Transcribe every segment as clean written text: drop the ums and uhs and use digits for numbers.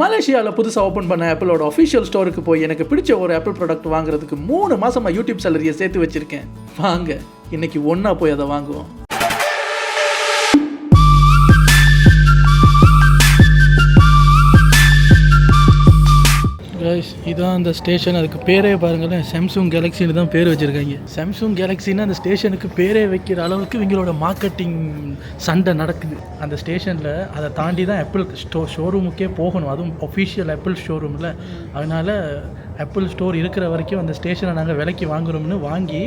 மலேசியாவில் புதுசாக ஓப்பன் பண்ண ஆப்பிளோட அஃபிஷியல் ஸ்டோருக்கு போய் எனக்கு பிடிச்ச ஒரு ஆப்பிள் ப்ராடக்ட் வாங்குறதுக்கு 3 மாதமாக யூடியூப் சேலரியை சேர்த்து வச்சுருக்கேன். வாங்க இன்னைக்கு ஒன்றா போய் அதை வாங்குவோம். இதான் அந்த ஸ்டேஷன். அதுக்கு பேரே பாருங்களேன், சாம்சங் கேலக்ஸின்னு தான் பேர் வச்சுருக்காங்க. சாம்சங் கேலக்ஸின்னு அந்த ஸ்டேஷனுக்கு பேரே வைக்கிற அளவுக்கு இவங்களோட மார்க்கெட்டிங் சண்டை நடக்குது அந்த ஸ்டேஷனில். அதை தாண்டி தான் ஆப்பிள் ஷோரூமுக்கே போகணும், அதுவும் அஃபிஷியல் ஆப்பிள் ஷோரூமில். அதனால் ஆப்பிள் ஸ்டோர் இருக்கிற வரைக்கும் அந்த ஸ்டேஷனை நாங்கள் விலைக்கு வாங்குறோம்னு வாங்கி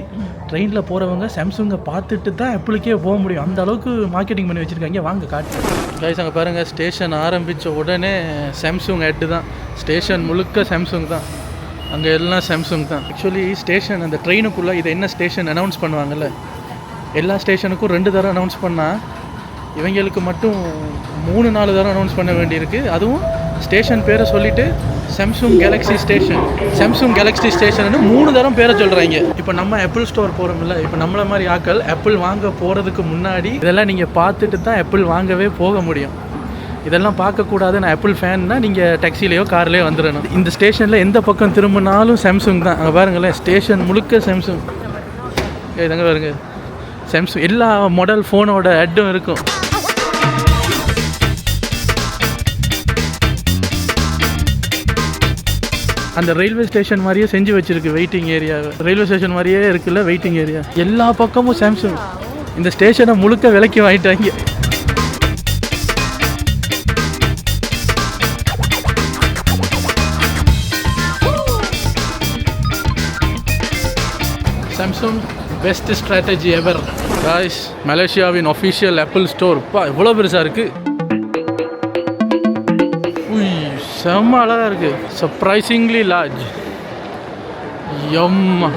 ட்ரெயினில் போகிறவங்க சாம்சங்கை பார்த்துட்டு தான் ஆப்பிளுக்கே போக முடியும். அந்த அளவுக்கு மார்க்கெட்டிங் பண்ணி வச்சுருக்காங்க. வாங்க காட்டு கைஸ். அங்கே பாருங்கள், ஸ்டேஷன் ஆரம்பித்த உடனே சாம்சங் ஹெட்டு தான். ஸ்டேஷன் முழுக்க சாம்சங் தான், அங்கே எல்லாம் சாம்சங் தான். ஆக்சுவலி ஸ்டேஷன் அந்த ட்ரெயினுக்குள்ளே இதை என்ன ஸ்டேஷன் அனௌன்ஸ் பண்ணுவாங்கள்ல, எல்லா ஸ்டேஷனுக்கும் 2 தடவை அனௌன்ஸ் பண்ணால் இவங்களுக்கு மட்டும் 3-4 தடவை அனௌன்ஸ் பண்ண வேண்டியிருக்கு. அதுவும் ஸ்டேஷன் பேரை சொல்லிவிட்டு Samsung Galaxy station, Samsung Galaxy station 3 தரம் பேரை சொல்கிறாங்க. இப்போ நம்ம ஆப்பிள் ஸ்டோர் போகிறோம்ல, இப்போ நம்மளை மாதிரி ஆக்கள் ஆப்பிள் வாங்க போகிறதுக்கு முன்னாடி இதெல்லாம் நீங்கள் பார்த்துட்டு தான் ஆப்பிள் வாங்கவே போக முடியும். இதெல்லாம் பார்க்கக்கூடாது. நான் ஆப்பிள் ஃபேன்னா நீங்கள் டாக்ஸிலேயோ கார்லேயோ வந்துடணும். இந்த ஸ்டேஷனில் எந்த பக்கம் திரும்பினாலும் சாம்சங் தான். அங்கே பாருங்களேன், ஸ்டேஷன் முழுக்க சாம்சங். இதங்க பாருங்க, சாம்சங் எல்லா மாடல் ஃபோனோட அட்டும் இருக்கும். அந்த ரயில்வே ஸ்டேஷன் மாதிரியே செஞ்சு வச்சுருக்கு வெயிட்டிங் ஏரியா. ரயில்வே ஸ்டேஷன் மாதிரியே இருக்குல்ல வெயிட்டிங் ஏரியா. எல்லா பக்கமும் சாம்சங். இந்த ஸ்டேஷனை முழுக்க விலைக்கு வாங்கிட்டாங்க. சாம்சங் பெஸ்ட் ஸ்ட்ராட்டஜி எவர். காய்ஸ், மலேசியாவின் அஃபிஷியல் ஆப்பிள் ஸ்டோர் எவ்வளோ பெருசாக இருக்குது. செம்ம அழகாக இருக்குது. Surprisingly large. எம்மா,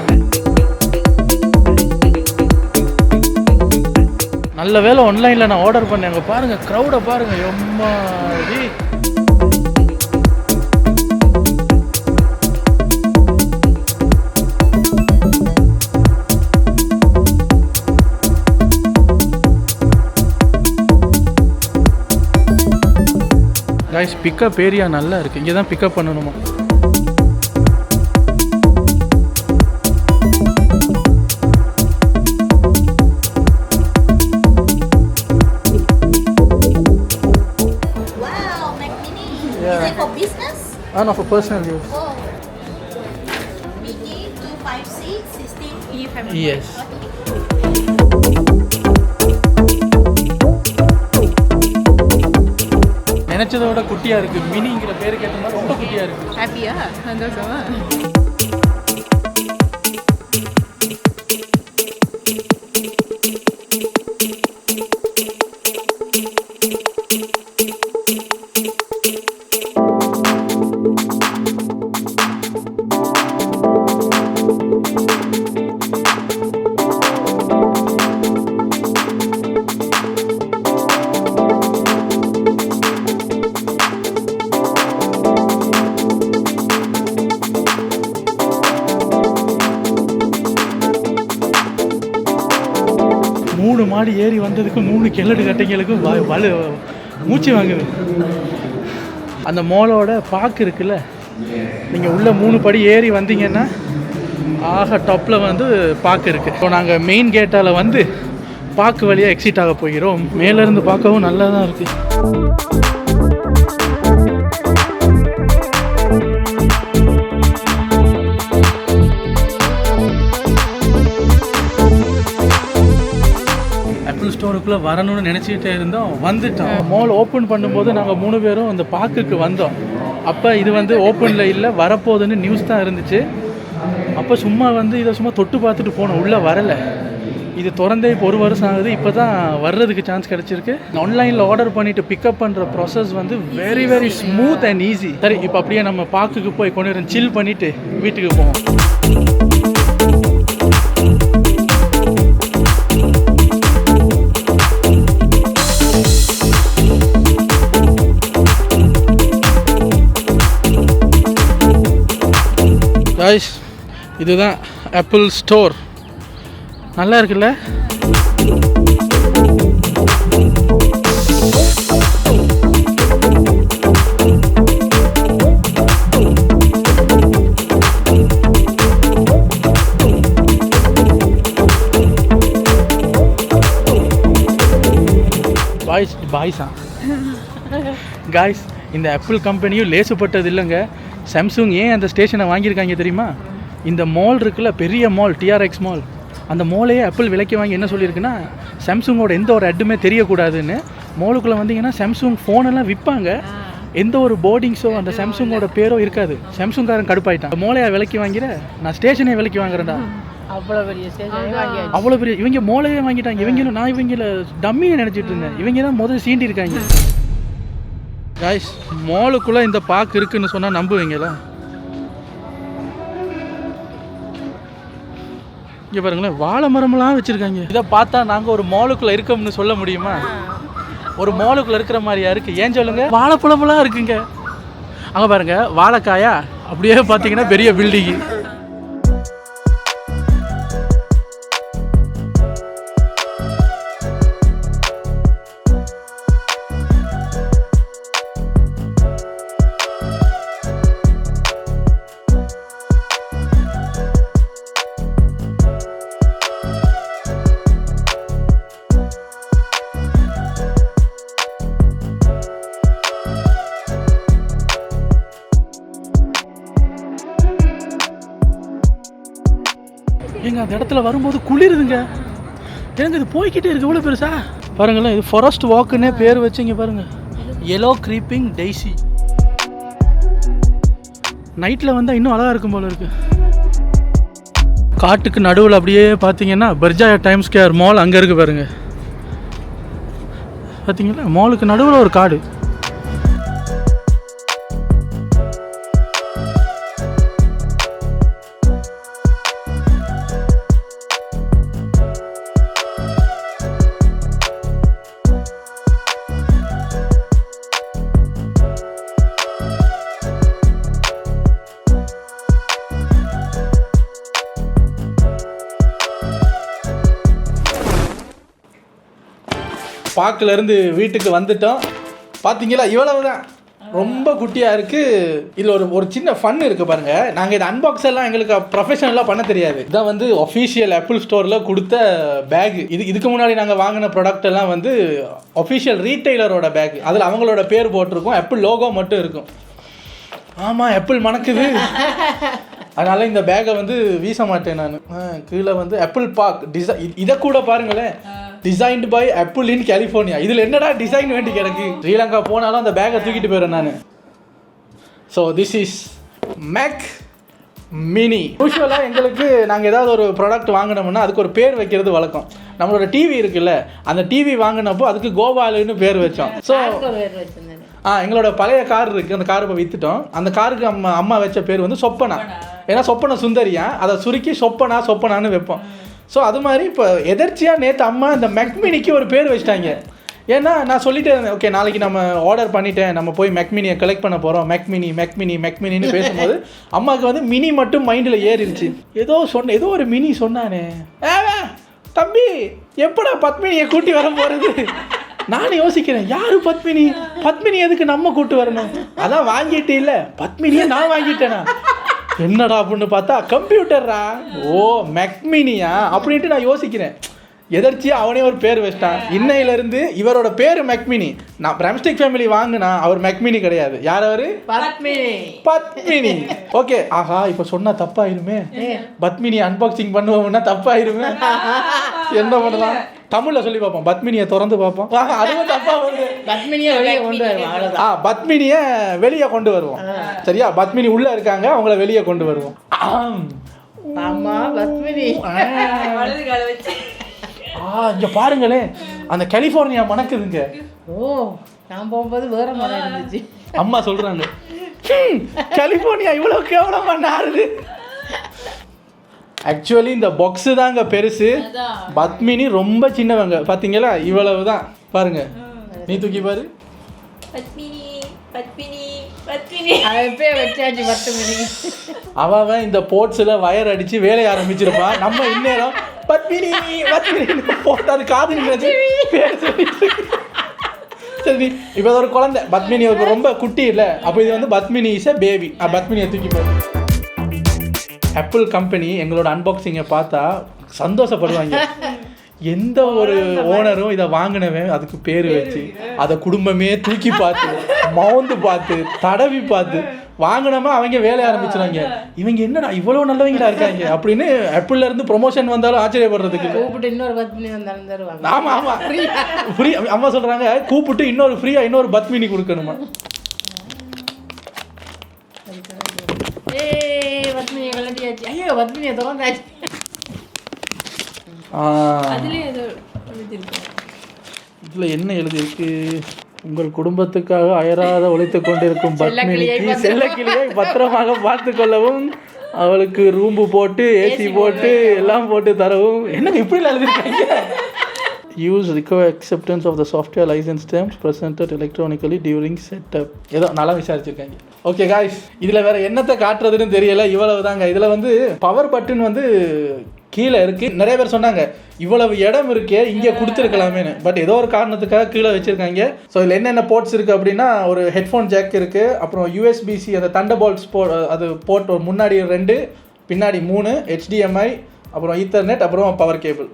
நல்ல வேலை ஆன்லைனில் நான் ஆர்டர் பண்ணேன். அங்கே பாருங்கள், க்ரௌடை பாருங்கள். எம்மா கைஸ், பிக்கப் ஏரியா நல்லா இருக்குது. இங்கே தான் பிக்கப் பண்ணணுமா. Wow, Mac Mini. Is it for business? No, for personal use. Oh. Mini 256 16 family. Yes. நினச்சதை விட குட்டியாக இருக்குது. மினிங்கிற பேருக்கு ஏற்ற மாதிரி ரொம்ப குட்டியாக இருக்குது. Happy ah? சந்தோஷமா? மாடி ஏறி வந்ததுக்கு 3 கிழடு கட்டைங்களுக்கும் மூச்சு வாங்குது. அந்த மாலோட பார்க் இருக்குல்ல, நீங்கள் உள்ள 3 படி ஏறி வந்தீங்கன்னா ஆக டாப்பில் வந்து பார்க் இருக்குது. இப்போ நாங்கள் மெயின் கேட்டால் வந்து பார்க் வழியாக எக்ஸிட் ஆக போகிறோம். மேலேருந்து பார்க்கவும் நல்லா தான் இருக்குது. ஸ்டோருக்குள்ளே வரணும்னு நினச்சிக்கிட்டே இருந்தோம், வந்துட்டோம். மால் ஓப்பன் பண்ணும்போது நாங்கள் 3 பேரும் அந்த பார்க்குக்கு வந்தோம். அப்போ இது வந்து ஓப்பனில் இல்லை, வரப்போகுதுன்னு நியூஸ் தான் இருந்துச்சு. அப்போ சும்மா வந்து இதை சும்மா தொட்டு பார்த்துட்டு போனோம், உள்ளே வரலை. இது திறந்தே இப்போ 1 வருஷம் ஆகுது. இப்போ தான் வர்றதுக்கு சான்ஸ் கிடச்சிருக்கு. ஆன்லைனில் ஆர்டர் பண்ணிவிட்டு பிக்கப் பண்ணுற ப்ராசஸ் வந்து வெரி ஸ்மூத் அண்ட் ஈஸி. சரி, இப்போ அப்படியே நம்ம பார்க்குக்கு போய் கொஞ்ச நேரம் சில் பண்ணிவிட்டு வீட்டுக்கு போவோம். காய்ஸ், இதுதான் ஆப்பிள் ஸ்டோர். நல்லா இருக்குல்ல? பாய்ஸா காய்ஸ், இந்த ஆப்பிள் கம்பெனியும் லேசுப்பட்டது இல்லைங்க. சாம்சங் ஏன் அந்த ஸ்டேஷனை வாங்கியிருக்காங்க தெரியுமா? இந்த மால் இருக்குல்ல, பெரிய மால், டிஆர்எக்ஸ் மால், அந்த மாலையே ஆப்பிள் விலைக்கு வாங்கி என்ன சொல்லியிருக்குன்னா, சாம்சங்கோட எந்த ஒரு அட்டுமே தெரியக்கூடாதுன்னு. மாலுக்குள்ளே வந்தீங்கன்னா சாம்சங் ஃபோனெல்லாம் விற்பாங்க, எந்த ஒரு போர்டிங்ஸோ அந்த சாம்சங்கோட பேரோ இருக்காது. சாம்சங்காரன் கடுப்பாயிட்டான், மோலையா விலைக்கு வாங்கிற, நான் ஸ்டேஷனே விலைக்கு வாங்குறேன்டா. அவ்வளோ பெரிய ஸ்டேஷன், அவ்வளோ பெரிய இவங்க மோலையே வாங்கிட்டாங்க. இவங்களும் நான் இவங்கள டம்மியை நினச்சிட்டு இருந்தேன், இவங்க தான் முதல் சீண்டி இருக்காங்க. காய்ஸ், மாலுக்குள்ளே இந்த பாக்கு இருக்குன்னு சொன்னால் நம்புவீங்களா? இங்கே பாருங்களேன், வாழை மரமெல்லாம் வச்சுருக்காங்க. இதை பார்த்தா நாங்கள் ஒரு மாலுக்குள்ளே இருக்கோம்னு சொல்ல முடியுமா? ஒரு மாலுக்குள்ளே இருக்கிற மாதிரியா இருக்குது? ஏன் சொல்லுங்கள், வாழைப்பழமெல்லாம் இருக்குங்க. அங்கே பாருங்கள், வாழைக்காயா அப்படியே பார்த்தீங்கன்னா பெரிய பில்டிங்கு. எங்க அந்த இடத்துல வரும்போது குளிருதுங்க. எனக்கு இது போய்கிட்டே இருக்கு, இவ்வளோ பெருசா பாருங்களேன். இது ஃபாரஸ்ட் வாக்குன்னே பேர் வச்சு இங்கே பாருங்க, எல்லோ க்ரீப்பிங் டெய்ஸி. நைட்டில் வந்தால் இன்னும் அழகாக இருக்கும் போல இருக்கு. காட்டுக்கு நடுவில் அப்படியே பார்த்தீங்கன்னா பர்ஜாயா டைம் ஸ்கொயர் மால் அங்கே இருக்குது பாருங்க. பார்த்தீங்களா, மாலுக்கு நடுவில் ஒரு காடு. பார்க்கிலேருந்து வீட்டுக்கு வந்துட்டோம். பார்த்தீங்களா, இவ்வளவு தான், ரொம்ப குட்டியாக இருக்குது. இதில் ஒரு சின்ன ஃபன் இருக்குது பாருங்கள். நாங்கள் இதை அன்பாக்ஸ் எல்லாம் எங்களுக்கு ப்ரொஃபஷனலாக பண்ண தெரியாது. இதான் வந்து ஒஃபிஷியல் ஆப்பிள் ஸ்டோரில் கொடுத்த பேகு. இதுக்கு முன்னாடி நாங்கள் வாங்கின ப்ராடக்ட் எல்லாம் வந்து ஒஃபிஷியல் ரீட்டைலரோட பேக். அதில் அவங்களோட பேர் போட்டிருக்கும், ஆப்பிள் லோகோ மட்டும் இருக்கும். ஆமாம், ஆப்பிள் மணக்குது. அதனால் இந்த பேக்கை வந்து வீச மாட்டேன் நான். கீழே வந்து ஆப்பிள் பார்க் இதை கூட பாருங்களேன், designed by Apple in California. இதில் என்னடா டிசைன் வேண்டி கிடக்கு? ஸ்ரீலங்கா போனாலும் அந்த பேக்கை தூக்கிட்டு போயிடுறேன் நான். So this is Mac mini. யூஸ்வலாக எங்களுக்கு நாங்கள் ஏதாவது ஒரு ப்ராடக்ட் வாங்கினோம்னா அதுக்கு ஒரு பேர் வைக்கிறது வழக்கம். நம்மளோட டிவி இருக்குல்ல, அந்த டிவி வாங்கினப்போ அதுக்கு கோபாலுன்னு பேர் வச்சோம். ஸோ எங்களோட பழைய கார் இருக்குது, அந்த காரை இப்போ விற்றுட்டோம். அந்த காருக்கு அம்மா வச்ச பேர் வந்து சொப்பனா. ஏன்னா சொப்பனை சுந்தரியா, அதை சுருக்கி சொப்பனான்னு வைப்போம். ஸோ அது மாதிரி இப்போ எதர்ச்சியாக நேற்று அம்மா இந்த மெக்மினிக்கு ஒரு பேர் வச்சிட்டாங்க. ஏன்னா நான் சொல்லிட்டே இருந்தேன், ஓகே நாளைக்கு நம்ம ஆர்டர் பண்ணிட்டேன், நம்ம போய் மெக்மினியை கலெக்ட் பண்ண போகிறோம், மெக்மினின்னு பேசும்போது அம்மாவுக்கு வந்து மினி மட்டும் மைண்டில் ஏறிடுச்சு. ஏதோ ஒரு மினி சொன்னானே, தம்பி எப்படா பத்மினியை கூட்டி வர போகிறது? நானும் யோசிக்கிறேன், யாரு பத்மினி எதுக்கு நம்ம கூட்டு வரணும்? அதான் வாங்கிட்டு இல்லை, பத்மினியை நான் வாங்கிட்டேனா? என்னடா அப்படின்னு பார்த்தா கம்ப்யூட்டரா, ஓ மெக்மினியா அப்படின்ட்டு நான் யோசிக்கிறேன். எதர்ச்சியாக அவனே ஒரு பேர் வச்சிட்டான். இன்னையிலேருந்து இவரோட பேர் மெக்மினி. நான் பிராம்ஸ்டிக் ஃபேமிலி வாங்கினா அவர் மெக்மினி கிடையாது. யார் அவர்? பத்மினி. ஓகே, ஆஹா இப்போ சொன்னால் தப்பாயிருமே, பத்மினி அன்பாக்சிங் பண்ணுவோம்னா தப்பாயிருமே, என்ன பண்ணலாம்? தமிழில் சொல்லி பார்ப்போம், பத்மினியை திறந்து பார்ப்போம். அதுவும் தப்பா வருது. பத்மினியை வெளியே கொண்டு வருவோம். பத்மினியை வெளியே கொண்டு வருவோம். சரியா, பத்மினி உள்ளே இருக்காங்க, அவங்கள வெளியே கொண்டு வருவோம். ஆமாம், பத்மினி. இங்கே பாருங்களேன், அந்த கலிஃபோர்னியா மணக்குதுங்க. ஓ, நான் போகும்போது வேற மரம் இருந்துச்சு. அம்மா சொல்கிறாங்க, கலிஃபோர்னியா இவ்வளோ கேவலமா நாருது. ஆக்சுவலி இந்த பாக்ஸு தாங்க பெருசு, பத்மினி ரொம்ப சின்னவங்க. பார்த்தீங்களா, இவ்வளவு தான் பாருங்க. நீ தூக்கி பாரு. அவன் இந்த போர்ட்ஸில் வயர் அடித்து வேலையை ஆரம்பிச்சிருப்பான். நம்ம இந்நேரம் பத்மினி போட்டு அது காது நின்று பேர் சொல்லிட்டு. சரி, இப்போ ஒரு குழந்தை பத்மினி ரொம்ப குட்டி இல்லை, அப்போ இது வந்து பத்மினி இஸ் எ பேபி. பத்மினியை தூக்கி போடு. ஆப்பிள் கம்பெனி எங்களோட அன்பாக்சிங்கை பார்த்தா சந்தோஷப்படுவாங்க. எந்த ஒரு ஓனரும் இதை வாங்கினவன் அதுக்கு பேர் வச்சு அதை குடும்பமே தூக்கி பார்த்து மவுந்து பார்த்து தடவி பார்த்து வாங்கினோமா அவங்க வேலைய ஆரம்பிச்சுறாங்க. இவங்க என்னடா இவ்வளோ நல்லவங்களா இருக்காங்க அப்படின்னு ஆப்பிள்ல இருந்து ப்ரொமோஷன் வந்தாலும் ஆச்சரியப்படுறதுக்கு. கூப்பிட்டு இன்னொரு 10 மினி வந்தாலும் தருவாங்க. ஆமா ஆமா ஃப்ரீ. அம்மா சொல்றாங்க கூப்பிட்டு இன்னொரு ஃப்ரீயா இன்னொரு 10 மினி கொடுக்கணுமா. ஏய் 10 மினி கலட்டியாச்சு. ஐயோ 10 மினியை திறந்தாச்சு. இதுல என்ன எழுதியிருக்கு? உங்கள் குடும்பத்துக்காக அயராத உழைத்து கொண்டிருக்கும் பத்மினிக்கு செல்லக்கிளியை பத்திரமாக பார்த்து கொள்ளவும், அவளுக்கு ரூம்பு போட்டு ஏசி போட்டு எல்லாம் போட்டு தரவும். என்னங்க இப்படி எழுதியிருக்காங்க? Use require acceptance of the software license terms presented electronically during setup. ஏதோ நல்லா விசாரிச்சிருக்காங்க. ஓகே காய்ஸ், இதில் வேறு என்னத்தை காட்டுறதுன்னு தெரியல. இவ்வளவு தாங்க. இதில் வந்து பவர் பட்டன் வந்து கீழே இருக்குது. நிறைய பேர் சொன்னாங்க இவ்வளவு இடம் இருக்கே இங்கே கொடுத்துருக்கலாமேன்னு. பட் ஏதோ ஒரு காரணத்துக்காக கீழே வச்சுருக்காங்க. ஸோ இதில் என்னென்ன போர்ட்ஸ் இருக்குது அப்படின்னா, ஒரு ஹெட்ஃபோன் ஜாக் இருக்குது, அப்புறம் யூஎஸ்பிசி அந்த தண்டர்போல்ட்ஸ் அது போர்ட் முன்னாடி 2 பின்னாடி 3 HDMI, அப்புறம் ஈத்தர்நெட், அப்புறம் பவர் கேபிள்.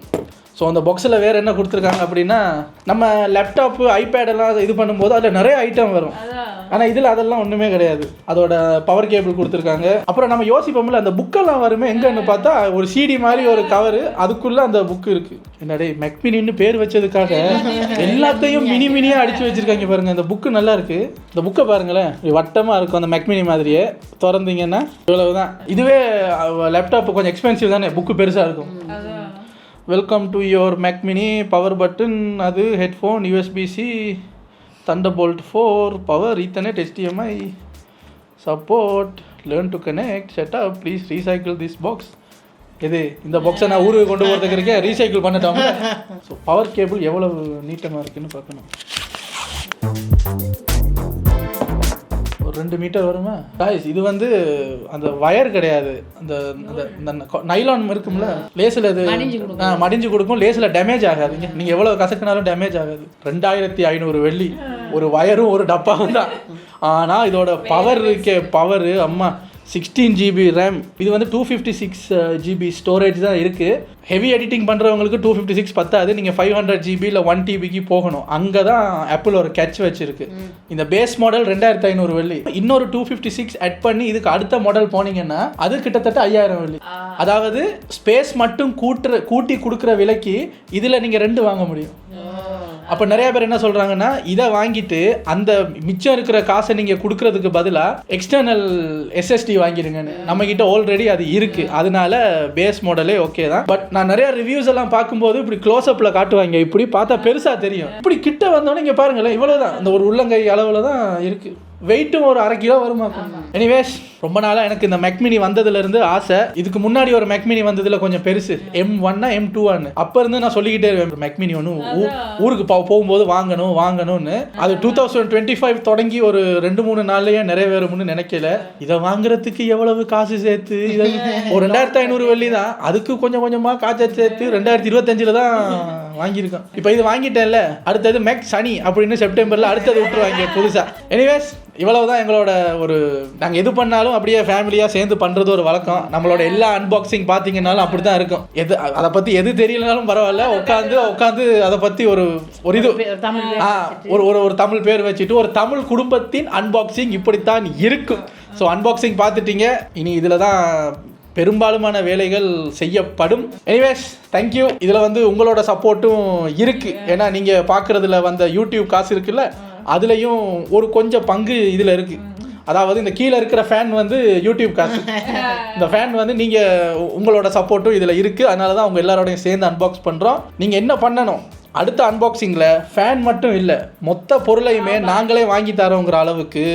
ஸோ அந்த பாக்ஸில் வேறு என்ன கொடுத்துருக்காங்க அப்படின்னா, நம்ம லேப்டாப்பு ஐபேடெல்லாம் இது பண்ணும்போது அதில் நிறைய ஐட்டம் வரும். ஆனால் இதில் அதெல்லாம் ஒன்றுமே கிடையாது. அதோட பவர் கேபிள் கொடுத்துருக்காங்க. அப்புறம் நம்ம யோசிப்போம்ல அந்த புக்கெல்லாம் வருமே எங்கன்னு பார்த்தா ஒரு சிடி மாதிரி ஒரு கவரு, அதுக்குள்ளே அந்த புக்கு இருக்குது. என்னடே மெக்மினின்னு பேர் வச்சதுக்காக எல்லாத்தையும் மினியாக அடித்து வச்சுருக்காங்க பாருங்கள். அந்த புக்கு நல்லா இருக்குது. இந்த புக்கை பாருங்களேன், வட்டமாக இருக்கும் அந்த மெக்மினி மாதிரியே. திறந்தீங்கன்னா இவ்வளவு தான். இதுவே லேப்டாப்பு கொஞ்சம் எக்ஸ்பென்சிவ் தானே, புக்கு பெருசாக இருக்கும். Welcome to your Mac mini, power button, அது headphone, USB C, Thunderbolt 4, power, Ethernet, HDMI, support, learn to connect, setup, please recycle this box. இது இந்த பாக்ஸை நான் ஊருக்கு கொண்டு போகிறதுக்கு இருக்கேன், ரீசைக்கிள் பண்ணட்டாம. ஸோ பவர் கேபிள் எவ்வளவு நீட்டமாக இருக்குன்னு பார்க்கணும். ஒரு 2 மீட்டர் வருமா காய்ஸ்? இது வந்து அந்த வயர் கிடையாது, அந்த நைலான் இருக்கும்ல, லேசில் இது மடிஞ்சு கொடுக்கும், லேசில் டேமேஜ் ஆகாதுங்க. நீங்கள் எவ்வளோ கசக்குனாலும் டேமேஜ் ஆகாது. 2500 வெள்ளி ஒரு வயரும் ஒரு டப்பாவும் தான். ஆனால் இதோட பவர் இருக்கே, பவரு அம்மா 16 GB ரேம். இது வந்து 256 GB ஸ்டோரேஜ் தான் இருக்குது. ஹெவி எடிட்டிங் பண்ணுறவங்களுக்கு 256 பத்தாது. நீங்கள் 500 GB இல்லை 1 TBக்கு போகணும். அங்கே தான் ஆப்பிள் ஒரு கேட்ச் வச்சுருக்கு. இந்த பேஸ் மாடல் 2500 வெள்ளி. இன்னொரு 256 ஆட் பண்ணி இதுக்கு அடுத்த மாடல் போனீங்கன்னா அது கிட்டத்தட்ட 5000 வெள்ளி. அதாவது ஸ்பேஸ் மட்டும் கூட்டி கொடுக்குற விலைக்கு இதில் நீங்கள் 2 வாங்க முடியும். அப்போ நிறைய பேர் என்ன சொல்கிறாங்கன்னா, இதை வாங்கிட்டு அந்த மிச்சம் இருக்கிற காசை நீங்கள் கொடுக்கறதுக்கு பதிலாக எக்ஸ்டர்னல் SSD வாங்கிடுங்கன்னு. நம்மக்கிட்ட ஆல்ரெடி அது இருக்குது. அதனால பேஸ் மாடலே ஓகே தான். பட் நான் நிறைய ரிவ்யூஸ் எல்லாம் பார்க்கும்போது இப்படி க்ளோஸ்அப்பில் காட்டுவாங்க, இப்படி பார்த்தா பெருசாக தெரியும். இப்படி கிட்ட வந்தோன்னே இங்கே பாருங்களேன், இவ்வளோ தான், இந்த ஒரு உள்ளங்கை அளவில் தான் இருக்குது. வெயிட்டும் ஒரு 1/2 கிலோ வருமா. எனிவேஸ், ரொம்ப நாளாக எனக்கு இந்த மெக்மினி வந்ததுலேருந்து ஆசை. இதுக்கு முன்னாடி ஒரு மெக்மினி வந்ததில் கொஞ்சம் பெருசு, M1 M2 அப்போ இருந்து நான் சொல்லிக்கிட்டே இருக்கேன் மெக்மினி ஒன்று ஊருக்கு போகும்போது வாங்கணும்னு. அது 2025 தொடங்கி ஒரு 2-3 நாள்லயே நிறைவேறும்னு நினைக்கல. இதை வாங்குறதுக்கு எவ்வளவு காசு சேர்த்து, இதை ஒரு 2500 வெள்ளி தான். அதுக்கு கொஞ்சம் கொஞ்சமாக காசை சேர்த்து 2025 தான் வாங்கியிருக்கோம். இப்போ இது வாங்கிட்டேன்ல, அடுத்தது மேக் சனி அப்படின்னு செப்டம்பரில் அடுத்தது விட்டுருவாங்க புதுசாக. எனிவேஸ், இவ்வளவுதான் எங்களோட ஒரு, நாங்கள் எது பண்ணாலும் அப்படியே ஃபேமிலியாக சேர்ந்து பண்ணுறது ஒரு வழக்கம். நம்மளோட எல்லா அன்பாக்சிங் பார்த்தீங்கன்னாலும் அப்படி தான் இருக்கும். அதை பற்றி எது தெரியலனாலும் பரவாயில்ல, உட்காந்து அதை பற்றி ஒரு இது ஒரு தமிழ் பேர் வச்சுட்டு ஒரு தமிழ் குடும்பத்தின் அன்பாக்சிங் இப்படித்தான் இருக்கும். ஸோ அன்பாக்சிங் பார்த்துட்டீங்க. இனி இதில் தான் பெரும்பாலுமான வேலைகள் செய்யப்படும். Anyways, thank you. இதில் வந்து உங்களோட சப்போர்ட்டும் இருக்குது. ஏன்னா நீங்கள் பார்க்குறதுல வந்த யூடியூப் காசு இருக்குல்ல, அதுலேயும் ஒரு கொஞ்சம் பங்கு இதில் இருக்குது. அதாவது இந்த கீழே இருக்கிற ஃபேன் வந்து யூடியூப் காசு, இந்த ஃபேன் வந்து நீங்கள் உங்களோட சப்போர்ட்டும் இதில் இருக்குது. அதனால தான் அவங்க எல்லாரோடையும் சேர்ந்து அன்பாக்ஸ் பண்ணுறோம். நீங்கள் என்ன பண்ணணும், அடுத்த அன்பாக்சிங்கில் ஃபேன் மட்டும் இல்லை, மொத்த பொருளையுமே நாங்களே வாங்கி தரோங்கிற அளவுக்கு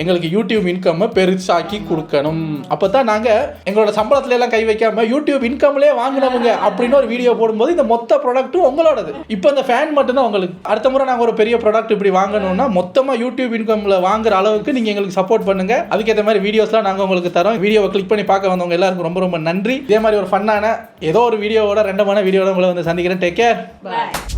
எங்களுக்கு யூடியூப் இன்கம்மை பெருசாக்கி கொடுக்கணும். அப்போ தான் நாங்கள் எங்களோட சம்பளத்துல எல்லாம் கை வைக்காமல் யூடியூப் இன்கம்லேயே வாங்கினவங்க அப்படின்னு ஒரு வீடியோ போடும்போது இந்த மொத்த ப்ராடக்ட்டும் உங்களோடது. இப்போ இந்த ஃபேன் மட்டும்தான் உங்களுக்கு. அடுத்த முறை நாங்கள் ஒரு பெரிய ப்ராடக்ட் இப்படி வாங்கணும்னா மொத்தமாக யூடியூப் இன்கமில் வாங்குற அளவுக்கு நீங்கள் எங்களுக்கு சப்போர்ட் பண்ணுங்கள். அதுக்கேற்ற மாதிரி வீடியோஸ்லாம் நாங்கள் உங்களுக்கு தரோம். வீடியோவை கிளிக் பண்ணி பார்க்க வந்தவங்க எல்லாருக்கும் ரொம்ப ரொம்ப நன்றி. இதே மாதிரி ஒரு ஃபன்னான ஏதோ ஒரு வீடியோவோட 2 வீடியோட உங்களை வந்து சந்திக்கிறேன். Take care. Bye.